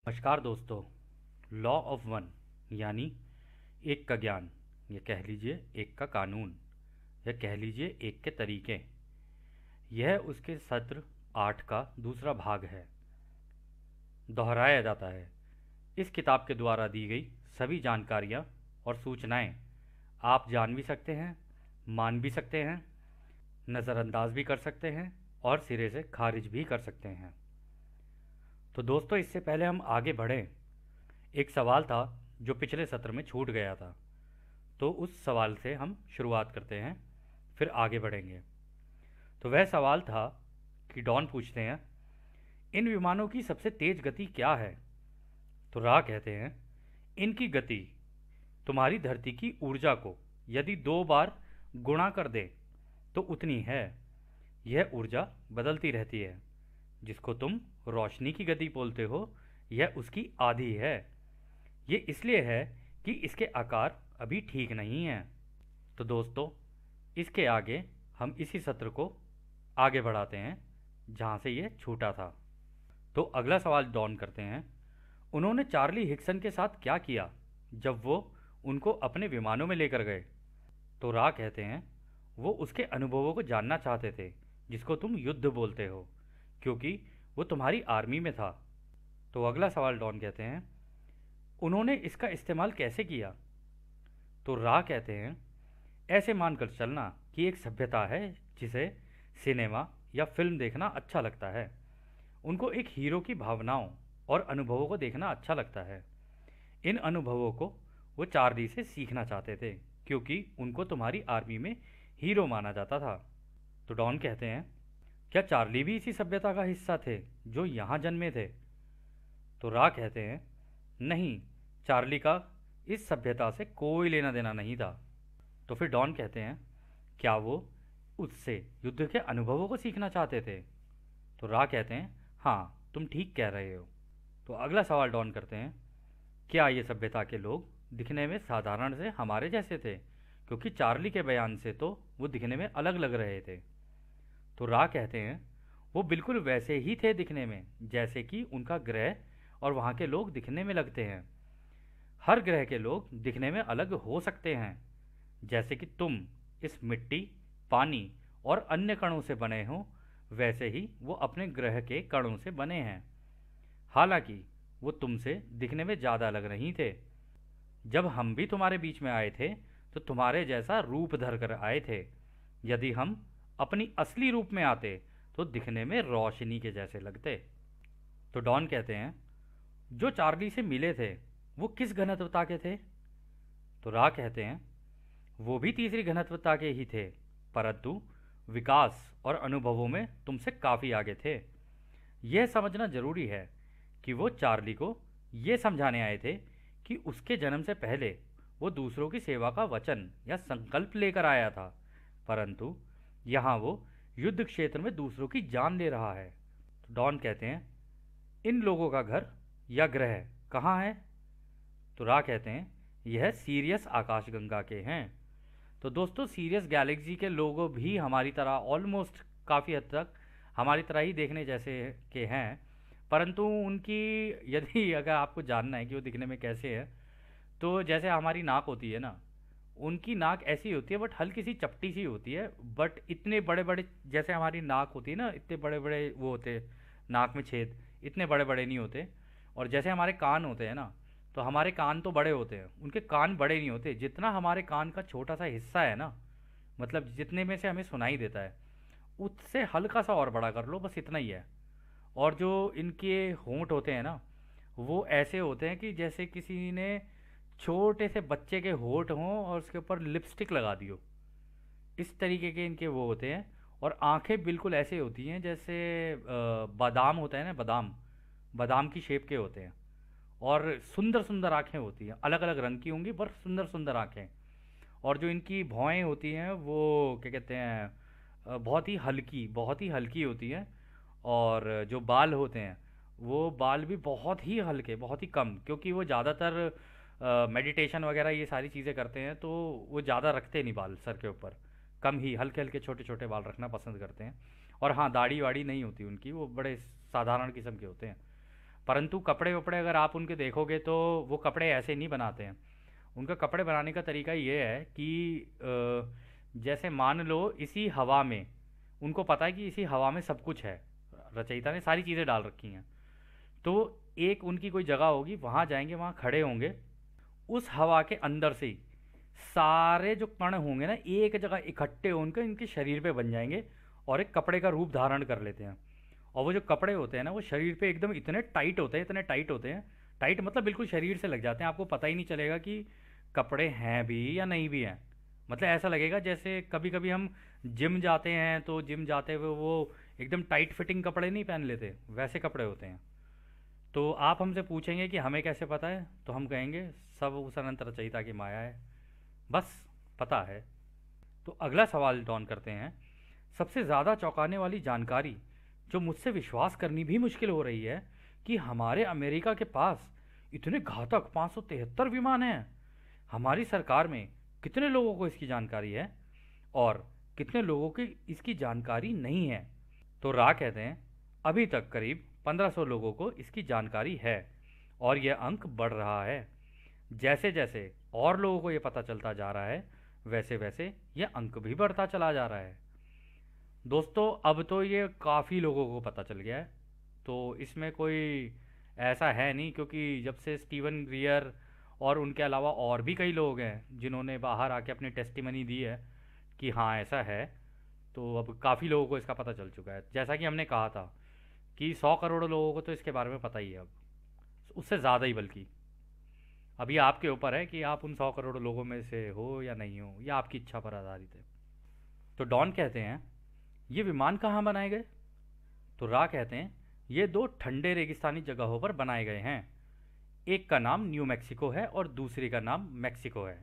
नमस्कार दोस्तों। Law of one यानी एक का ज्ञान, या कह लीजिए एक का कानून, या कह लीजिए एक के तरीके। यह उसके सत्र 8 का दूसरा भाग है। दोहराया जाता है। इस किताब के द्वारा दी गई सभी जानकारियाँ और सूचनाएं आप जान भी सकते हैं, मान भी सकते हैं, नज़रअंदाज भी कर सकते हैं और सिरे से खारिज भी कर सकते हैं। तो दोस्तों, इससे पहले हम आगे बढ़ें, एक सवाल था जो पिछले सत्र में छूट गया था, तो उस सवाल से हम शुरुआत करते हैं, फिर आगे बढ़ेंगे। तो वह सवाल था कि डॉन पूछते हैं, इन विमानों की सबसे तेज गति क्या है? तो रा कहते हैं, इनकी गति तुम्हारी धरती की ऊर्जा को यदि 2 बार गुणा कर दे तो उतनी है। यह ऊर्जा बदलती रहती है। जिसको तुम रोशनी की गति बोलते हो, यह उसकी आधी है। ये इसलिए है कि इसके आकार अभी ठीक नहीं हैं। तो दोस्तों, इसके आगे हम इसी सत्र को आगे बढ़ाते हैं जहाँ से ये छूटा था। तो अगला सवाल डॉन करते हैं, उन्होंने चार्ली हिक्सन के साथ क्या किया जब वो उनको अपने विमानों में लेकर गए? तो रा कहते हैं, वो उसके अनुभवों को जानना चाहते थे, जिसको तुम युद्ध बोलते हो, क्योंकि वो तुम्हारी आर्मी में था। तो अगला सवाल डॉन कहते हैं, उन्होंने इसका इस्तेमाल कैसे किया? तो रा कहते हैं, ऐसे मानकर चलना कि एक सभ्यता है जिसे सिनेमा या फिल्म देखना अच्छा लगता है। उनको एक हीरो की भावनाओं और अनुभवों को देखना अच्छा लगता है। इन अनुभवों को वो चार्ली से सीखना चाहते थे, क्योंकि उनको तुम्हारी आर्मी में हीरो माना जाता था। तो डॉन कहते हैं, क्या चार्ली भी इसी सभ्यता का हिस्सा थे जो यहाँ जन्मे थे? तो रा कहते हैं, नहीं, चार्ली का इस सभ्यता से कोई लेना देना नहीं था। तो फिर डॉन कहते हैं, क्या वो उससे युद्ध के अनुभवों को सीखना चाहते थे? तो रा कहते हैं, हाँ, तुम ठीक कह रहे हो। तो अगला सवाल डॉन करते हैं, क्या ये सभ्यता के लोग दिखने में साधारण से हमारे जैसे थे? क्योंकि चार्ली के बयान से तो वो दिखने में अलग लग रहे थे। तो रा कहते हैं, वो बिल्कुल वैसे ही थे दिखने में जैसे कि उनका ग्रह और वहाँ के लोग दिखने में लगते हैं। हर ग्रह के लोग दिखने में अलग हो सकते हैं, जैसे कि तुम इस मिट्टी, पानी और अन्य कणों से बने हो, वैसे ही वो अपने ग्रह के कणों से बने हैं। हालांकि वो तुमसे दिखने में ज़्यादा अलग नहीं थे। जब हम भी तुम्हारे बीच में आए थे तो तुम्हारे जैसा रूप धर कर आए थे। यदि हम अपनी असली रूप में आते तो दिखने में रोशनी के जैसे लगते। तो डॉन कहते हैं, जो चार्ली से मिले थे वो किस घनत्वता के थे? तो रा कहते हैं, वो भी तीसरी घनत्वता के ही थे, परंतु विकास और अनुभवों में तुमसे काफ़ी आगे थे। यह समझना जरूरी है कि वो चार्ली को ये समझाने आए थे कि उसके जन्म से पहले वो दूसरों की सेवा का वचन या संकल्प लेकर आया था, परंतु यहाँ वो युद्ध क्षेत्र में दूसरों की जान ले रहा है। तो डॉन कहते हैं, इन लोगों का घर या ग्रह कहाँ है? तो रा कहते हैं, यह सीरियस आकाशगंगा के हैं। तो दोस्तों, सीरियस गैलेक्सी के लोगों भी हमारी तरह ऑलमोस्ट काफ़ी हद तक हमारी तरह ही देखने जैसे के हैं, परंतु उनकी यदि अगर आपको जानना है कि वो दिखने में कैसे है, तो जैसे हमारी नाक होती है ना, उनकी नाक ऐसी होती है बट हल्की सी चपटी सी होती है, बट इतने बड़े बड़े, जैसे हमारी नाक होती है ना, इतने बड़े बड़े वो होते हैं नाक में छेद, इतने बड़े बड़े नहीं होते। और जैसे हमारे कान होते हैं ना, तो हमारे कान तो बड़े होते हैं, उनके कान बड़े नहीं होते। जितना हमारे कान का छोटा सा हिस्सा है ना, मतलब जितने में से हमें सुनाई देता है, उससे हल्का सा और बड़ा कर लो, बस इतना ही है। और जो इनके होंठ होते हैं ना, वो ऐसे होते हैं कि जैसे किसी ने छोटे से बच्चे के होंठ हों और उसके ऊपर लिपस्टिक लगा दी हो, इस तरीके के इनके वो होते हैं। और आंखें बिल्कुल ऐसे होती हैं जैसे बादाम होता है ना, बादाम, बादाम की शेप के होते हैं। और सुंदर सुंदर आंखें होती हैं, अलग अलग रंग की होंगी पर सुंदर सुंदर आंखें। और जो इनकी भौहें होती हैं वो क्या कहते हैं, बहुत ही हल्की होती हैं। और जो बाल होते हैं, वो बाल भी बहुत ही हल्के, बहुत ही कम, क्योंकि वो ज़्यादातर मेडिटेशन वगैरह ये सारी चीज़ें करते हैं, तो वो ज़्यादा रखते नहीं बाल सर के ऊपर, कम ही हल्के हल्के छोटे छोटे बाल रखना पसंद करते हैं। और हाँ, दाढ़ी वाड़ी नहीं होती उनकी, वो बड़े साधारण किस्म के होते हैं। परंतु कपड़े वपड़े अगर आप उनके देखोगे तो वो कपड़े ऐसे नहीं बनाते हैं। उनका कपड़े बनाने का तरीका ये है कि जैसे मान लो इसी हवा में, उनको पता है कि इसी हवा में सब कुछ है, रचयिता ने सारी चीज़ें डाल रखी हैं। तो एक उनकी कोई जगह होगी, वहाँ जाएंगे, वहाँ खड़े होंगे, उस हवा के अंदर से ही सारे जो कण होंगे ना एक जगह इकट्ठे होकर इनके शरीर पे बन जाएंगे और एक कपड़े का रूप धारण कर लेते हैं। और वो जो कपड़े होते हैं ना वो शरीर पे एकदम इतने टाइट होते हैं, इतने टाइट होते हैं, टाइट मतलब बिल्कुल शरीर से लग जाते हैं, आपको पता ही नहीं चलेगा कि कपड़े हैं भी या नहीं भी हैं। मतलब ऐसा लगेगा जैसे कभी कभी हम जिम जाते हैं तो जिम जाते हुए वो एकदम टाइट फिटिंग कपड़े नहीं पहन लेते, वैसे कपड़े होते हैं। तो आप हमसे पूछेंगे कि हमें कैसे पता है, तो हम कहेंगे सब उस अनंत रचयिता की माया है, बस पता है। तो अगला सवाल डॉन करते हैं। सबसे ज़्यादा चौंकाने वाली जानकारी जो मुझसे विश्वास करनी भी मुश्किल हो रही है कि हमारे अमेरिका के पास इतने घातक 573 विमान हैं। हमारी सरकार में कितने लोगों को इसकी जानकारी है और कितने लोगों की इसकी जानकारी नहीं है? तो रा कहते हैं अभी तक करीब 1500 लोगों को इसकी जानकारी है और यह अंक बढ़ रहा है। जैसे जैसे और लोगों को यह पता चलता जा रहा है वैसे वैसे यह अंक भी बढ़ता चला जा रहा है। दोस्तों अब तो ये काफ़ी लोगों को पता चल गया है, तो इसमें कोई ऐसा है नहीं, क्योंकि जब से स्टीवन ग्रियर और उनके अलावा और भी कई लोग हैं जिन्होंने बाहर आके अपनी टेस्टिमनी दी है कि हाँ ऐसा है, तो अब काफ़ी लोगों को इसका पता चल चुका है। जैसा कि हमने कहा था कि 100 करोड़ लोगों को तो इसके बारे में पता ही है, अब उससे ज़्यादा ही बल्कि। अभी आपके ऊपर है कि आप उन 100 करोड़ लोगों में से हो या नहीं हो, या आपकी इच्छा पर आधारित है। तो डॉन कहते हैं ये विमान कहाँ बनाए गए? तो रा कहते हैं ये दो ठंडे रेगिस्तानी जगहों पर बनाए गए हैं। एक का नाम न्यू मैक्सिको है और दूसरी का नाम मैक्सिको है,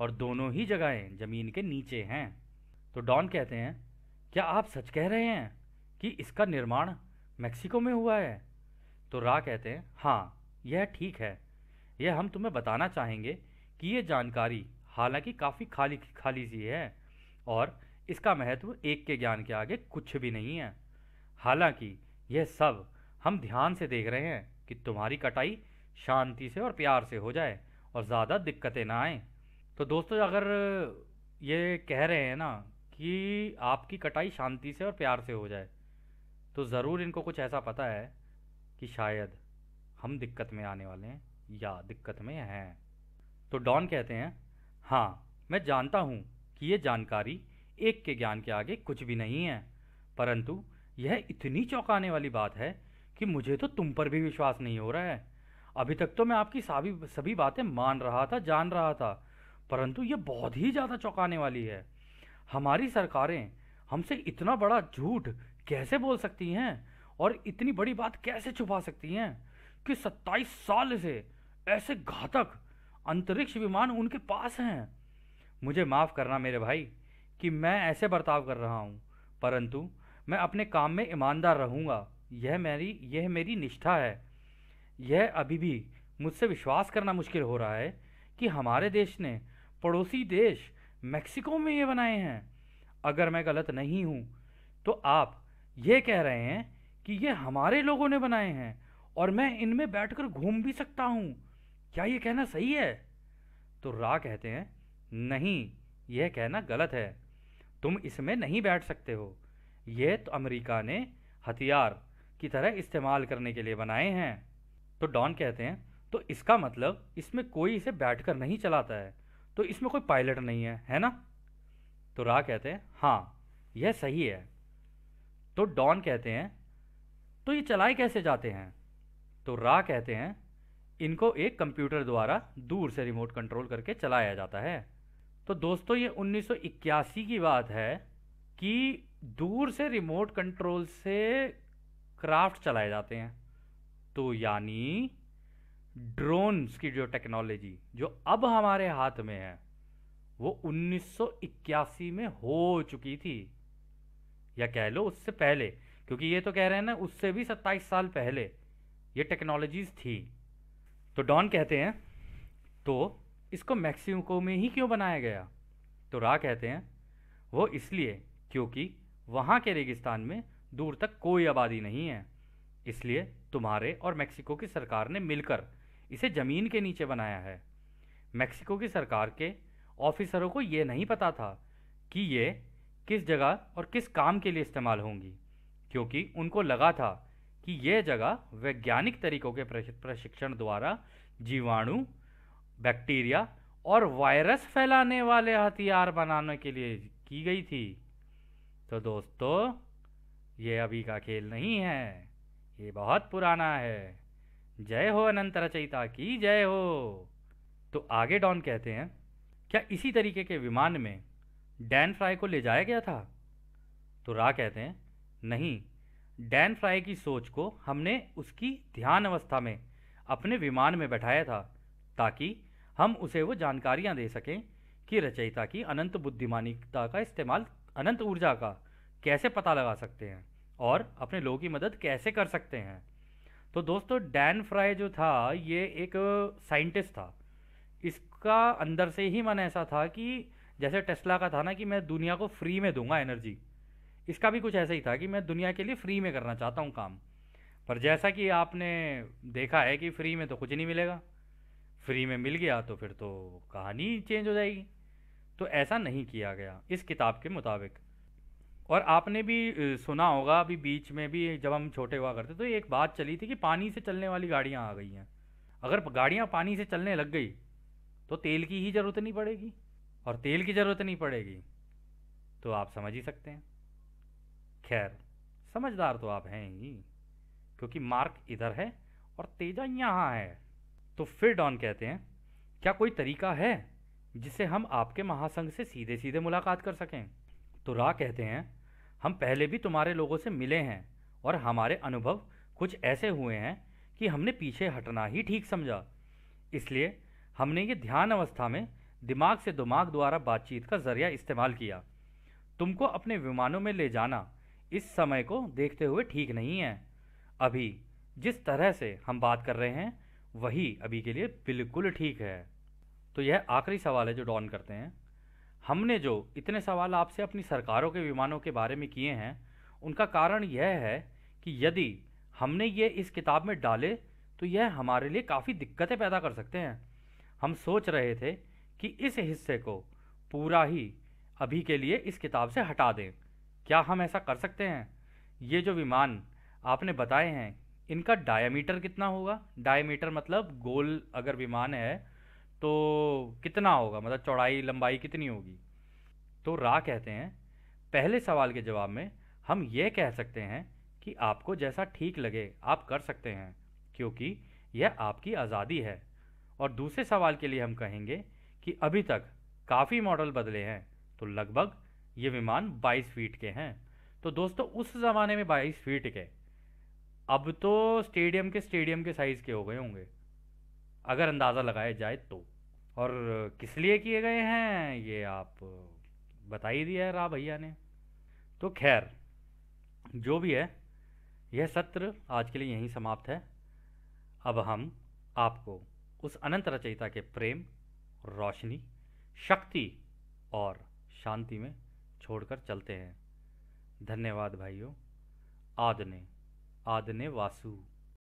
और दोनों ही जगहें ज़मीन के नीचे हैं। तो डॉन कहते हैं क्या आप सच कह रहे हैं कि इसका निर्माण मैक्सिको में हुआ है? तो रा कहते हैं हाँ यह ठीक है। यह हम तुम्हें बताना चाहेंगे कि ये जानकारी हालांकि काफ़ी खाली खाली सी है और इसका महत्व एक के ज्ञान के आगे कुछ भी नहीं है। हालांकि यह सब हम ध्यान से देख रहे हैं कि तुम्हारी कटाई शांति से और प्यार से हो जाए और ज़्यादा दिक्कतें ना आए। तो दोस्तों अगर ये कह रहे हैं ना कि आपकी कटाई शांति से और प्यार से हो जाए, तो ज़रूर इनको कुछ ऐसा पता है कि शायद हम दिक्कत में आने वाले हैं या दिक्कत में हैं। तो डॉन कहते हैं हाँ मैं जानता हूँ कि ये जानकारी एक के ज्ञान के आगे कुछ भी नहीं है, परंतु यह इतनी चौंकाने वाली बात है कि मुझे तो तुम पर भी विश्वास नहीं हो रहा है। अभी तक तो मैं आपकी सभी बातें मान रहा था, जान रहा था, परंतु ये बहुत ही ज़्यादा चौंकाने वाली है। हमारी सरकारें हमसे इतना बड़ा झूठ कैसे बोल सकती हैं और इतनी बड़ी बात कैसे छुपा सकती हैं कि 27 साल से ऐसे घातक अंतरिक्ष विमान उनके पास हैं। मुझे माफ़ करना मेरे भाई कि मैं ऐसे बर्ताव कर रहा हूँ, परंतु मैं अपने काम में ईमानदार रहूँगा। यह मेरी निष्ठा है। यह अभी भी मुझसे विश्वास करना मुश्किल हो रहा है कि हमारे देश ने पड़ोसी देश मेक्सिको में ये बनाए हैं। अगर मैं गलत नहीं हूँ तो आप ये कह रहे हैं कि ये हमारे लोगों ने बनाए हैं और मैं इनमें बैठकर घूम भी सकता हूँ। क्या ये कहना सही है? तो रा कहते हैं नहीं, यह कहना गलत है। तुम इसमें नहीं बैठ सकते हो। यह तो अमेरिका ने हथियार की तरह इस्तेमाल करने के लिए बनाए हैं। तो डॉन कहते हैं तो इसका मतलब इसमें कोई इसे बैठकर नहीं चलाता है, तो इसमें कोई पायलट नहीं है, है ना? तो रा कहते हैं हाँ यह सही है। तो डॉन कहते हैं तो ये चलाए कैसे जाते हैं? तो रा कहते हैं इनको एक कंप्यूटर द्वारा दूर से रिमोट कंट्रोल करके चलाया जाता है। तो दोस्तों ये 1981 की बात है कि दूर से रिमोट कंट्रोल से क्राफ्ट चलाए जाते हैं। तो यानी ड्रोन्स की जो टेक्नोलॉजी जो अब हमारे हाथ में है वो 1981 में हो चुकी थी, या कह लो उससे पहले, क्योंकि ये तो कह रहे हैं ना उससे भी 27 साल पहले ये टेक्नोलॉजीज थी। तो डॉन कहते हैं तो इसको मैक्सिको में ही क्यों बनाया गया? तो रा कहते हैं वो इसलिए क्योंकि वहाँ के रेगिस्तान में दूर तक कोई आबादी नहीं है। इसलिए तुम्हारे और मेक्सिको की सरकार ने मिलकर इसे ज़मीन के नीचे बनाया है। मेक्सिको की सरकार के ऑफिसरों को ये नहीं पता था कि ये किस जगह और किस काम के लिए इस्तेमाल होंगी, क्योंकि उनको लगा था कि यह जगह वैज्ञानिक तरीकों के प्रशिक्षण द्वारा जीवाणु, बैक्टीरिया और वायरस फैलाने वाले हथियार बनाने के लिए की गई थी। तो दोस्तों, ये अभी का खेल नहीं है, ये बहुत पुराना है। जय हो अनंत रचयिता की जय हो। तो आगे डॉन कहते हैं, क्या इसी तरीके के विमान में डैन फ्राई को ले जाया गया था? तो रा कहते हैं, नहीं, डैन फ्राई की सोच को हमने उसकी ध्यान अवस्था में अपने विमान में बैठाया था, ताकि हम उसे वो जानकारियां दे सकें कि रचयिता की अनंत बुद्धिमानिता का इस्तेमाल अनंत ऊर्जा का कैसे पता लगा सकते हैं और अपने लोगों की मदद कैसे कर सकते हैं। तो दोस्तों, डैन फ्राई जो था ये एक साइंटिस्ट था। इसका अंदर से ही मन ऐसा था कि जैसे टेस्ला का था ना कि मैं दुनिया को फ्री में दूंगा एनर्जी, इसका भी कुछ ऐसा ही था कि मैं दुनिया के लिए फ्री में करना चाहता हूँ काम। पर जैसा कि आपने देखा है कि फ्री में तो कुछ नहीं मिलेगा, फ्री में मिल गया तो फिर तो कहानी चेंज हो जाएगी। तो ऐसा नहीं किया गया इस किताब के मुताबिक। और आपने भी सुना होगा अभी बीच में भी जब हम छोटे हुआ करते तो एक बात चली थी कि पानी से चलने वाली गाड़ियाँ आ गई हैं। अगर गाड़ियाँ पानी से चलने लग गई तो तेल की ही ज़रूरत नहीं पड़ेगी, और तेल की ज़रूरत नहीं पड़ेगी तो आप समझ ही सकते हैं। खैर, समझदार तो आप हैं ही, क्योंकि मार्क इधर है और तेजा यहाँ है। तो फिर डॉन कहते हैं, क्या कोई तरीका है जिससे हम आपके महासंघ से सीधे सीधे मुलाकात कर सकें? तो रा कहते हैं, हम पहले भी तुम्हारे लोगों से मिले हैं और हमारे अनुभव कुछ ऐसे हुए हैं कि हमने पीछे हटना ही ठीक समझा। इसलिए हमने ये ध्यान अवस्था में दिमाग से दिमाग द्वारा बातचीत का जरिया इस्तेमाल किया। तुमको अपने विमानों में ले जाना इस समय को देखते हुए ठीक नहीं है। अभी जिस तरह से हम बात कर रहे हैं वही अभी के लिए बिल्कुल ठीक है। तो यह आखिरी सवाल है जो डॉन करते हैं, हमने जो इतने सवाल आपसे अपनी सरकारों के विमानों के बारे में किए हैं उनका कारण यह है कि यदि हमने ये इस किताब में डाले तो यह हमारे लिए काफ़ी दिक्कतें पैदा कर सकते हैं। हम सोच रहे थे कि इस हिस्से को पूरा ही अभी के लिए इस किताब से हटा दें। क्या हम ऐसा कर सकते हैं? ये जो विमान आपने बताए हैं इनका डायमीटर कितना होगा? डायमीटर मतलब गोल अगर विमान है तो कितना होगा, मतलब चौड़ाई लंबाई कितनी होगी? तो रा कहते हैं, पहले सवाल के जवाब में हम ये कह सकते हैं कि आपको जैसा ठीक लगे आप कर सकते हैं, क्योंकि यह आपकी आज़ादी है। और दूसरे सवाल के लिए हम कहेंगे कि अभी तक काफ़ी मॉडल बदले हैं, तो लगभग ये विमान 22 फीट के हैं। तो दोस्तों, उस ज़माने में 22 फीट के अब तो स्टेडियम के साइज़ के हो गए होंगे, अगर अंदाज़ा लगाया जाए तो। और किस लिए किए गए हैं ये आप बता ही दिया है रा भैया ने। तो खैर, जो भी है, यह सत्र आज के लिए यहीं समाप्त है। अब हम आपको उस अनंत रचयिता के प्रेम, रोशनी, शक्ति और शांति में छोड़कर चलते हैं। धन्यवाद भाइयों। आदने आदने वासु।